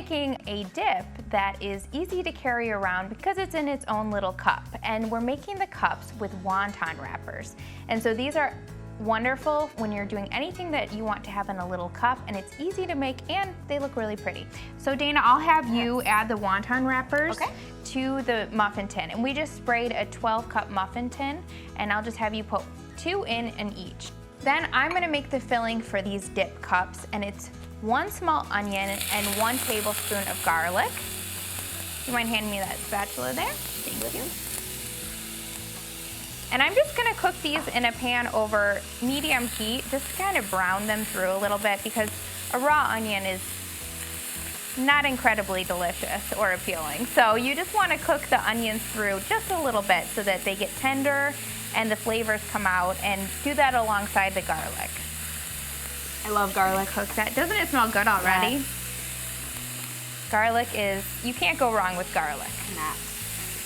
making a dip that is easy to carry around because it's in its own little cup. And we're making the cups with wonton wrappers. And so these are wonderful when you're doing anything that you want to have in a little cup, and it's easy to make and they look really pretty. So Dana, I'll have you add the wonton wrappers to the muffin tin. And we just sprayed a 12-cup muffin tin, and I'll just have you put 2 in each. Then I'm gonna make the filling for these dip cups, and it's 1 small onion and 1 tablespoon of garlic. Do you mind handing me that spatula there? Thank you. And I'm just gonna cook these in a pan over medium heat, just to kind of brown them through a little bit, because a raw onion is not incredibly delicious or appealing. So you just wanna cook the onions through just a little bit so that they get tender and the flavors come out, and do that alongside the garlic. I love garlic. Cook that. Doesn't it smell good already? Yes. Garlic is, you can't go wrong with garlic. Nah.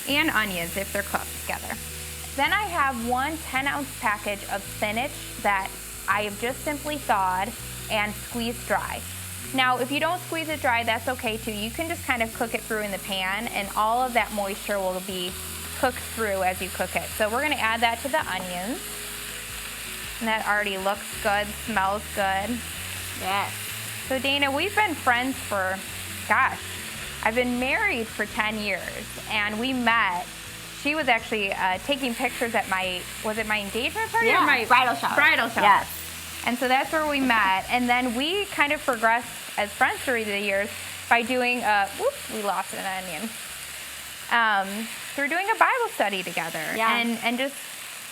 And onions if they're cooked together. Then I have 1 10-ounce package of spinach that I have just simply thawed and squeezed dry. Now, if you don't squeeze it dry, that's okay too. You can just kind of cook it through in the pan, and all of that moisture will be cooked through as you cook it. So we're gonna add that to the onions. And that already looks good, smells good. Yes. So Dana, we've been friends for, gosh, I've been married for 10 years, and we met. She was actually taking pictures at was it my engagement party or my bridal shower? Bridal shower. Yes. And so that's where we met, and then we kind of progressed as friends through the years by doing we lost an onion. Through doing a Bible study together, and just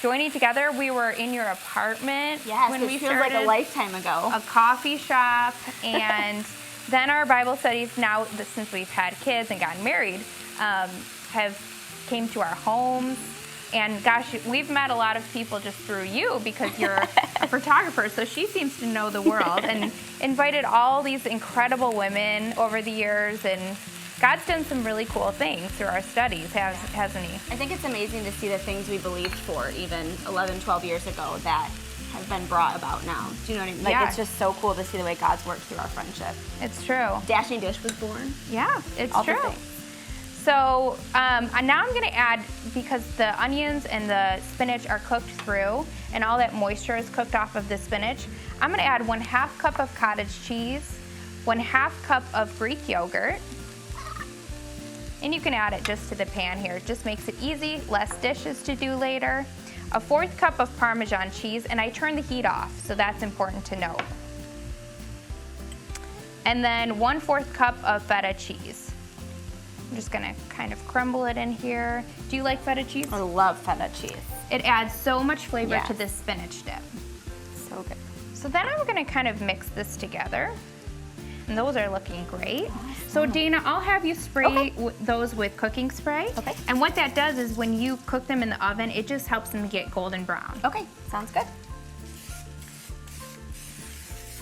joining together. We were in your apartment when we feels started, like a lifetime ago. a coffee shop, and then our Bible studies now, since we've had kids and gotten married, have came to our homes. And gosh, we've met a lot of people just through you because you're a photographer, so she seems to know the world, and invited all these incredible women over the years, and God's done some really cool things through our studies, hasn't he? I think it's amazing to see the things we believed for even 11, 12 years ago that have been brought about now. Do you know what I mean? Like, it's just so cool to see the way God's worked through our friendship. It's true. Dashing Dish was born. Yeah, it's all true. So now I'm gonna add, because the onions and the spinach are cooked through and all that moisture is cooked off of the spinach, I'm gonna add 1/2 cup of cottage cheese, 1/2 cup of Greek yogurt, and you can add it just to the pan here. It just makes it easy, less dishes to do later. 1/4 cup of Parmesan cheese, and I turn the heat off, so that's important to note. And then 1/4 cup of feta cheese. I'm just gonna kind of crumble it in here. Do you like feta cheese? I love feta cheese. It adds so much flavor to this spinach dip. So good. So then I'm gonna kind of mix this together. And those are looking great. So Dana, I'll have you spray those with cooking spray. Okay. And what that does is when you cook them in the oven, it just helps them get golden brown. Okay, sounds good.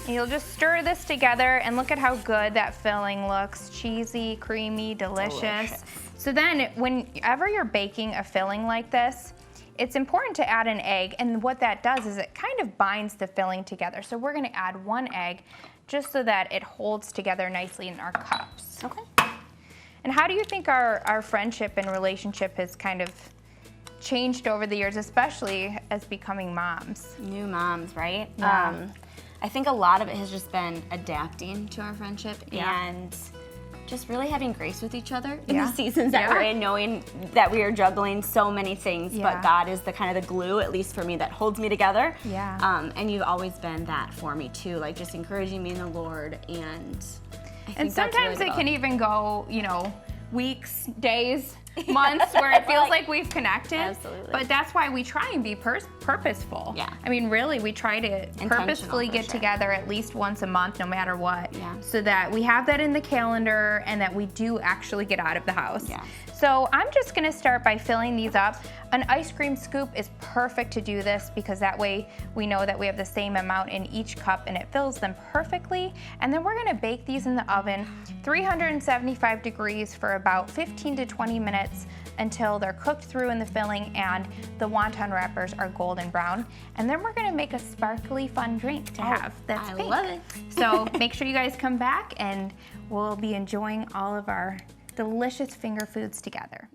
And you'll just stir this together, and look at how good that filling looks. Cheesy, creamy, delicious. So then whenever you're baking a filling like this, it's important to add an egg, and what that does is it kind of binds the filling together. So we're gonna add 1 egg just so that it holds together nicely in our cups. Okay. And how do you think our friendship and relationship has kind of changed over the years, especially as becoming moms? New moms, right? Yeah. I think a lot of it has just been adapting to our friendship and just really having grace with each other in the seasons that we're in, knowing that we are juggling so many things, but God is the kind of the glue, at least for me, that holds me together. Yeah. And you've always been that for me too, like just encouraging me in the Lord, and I think sometimes it can even go, weeks, days, months where it feels like we've connected. Absolutely. But that's why we try and be purposeful. Yeah. I mean, really, we try to purposefully get together at least once a month, no matter what. Yeah. So that we have that in the calendar and that we do actually get out of the house. Yeah. So I'm just gonna start by filling these up. An ice cream scoop is perfect to do this because that way we know that we have the same amount in each cup and it fills them perfectly. And then we're gonna bake these in the oven, 375 degrees for about 15 to 20 minutes until they're cooked through in the filling and the wonton wrappers are golden brown. And then we're gonna make a sparkly fun drink to have that's pink. I love it. So make sure you guys come back and we'll be enjoying all of our delicious finger foods together.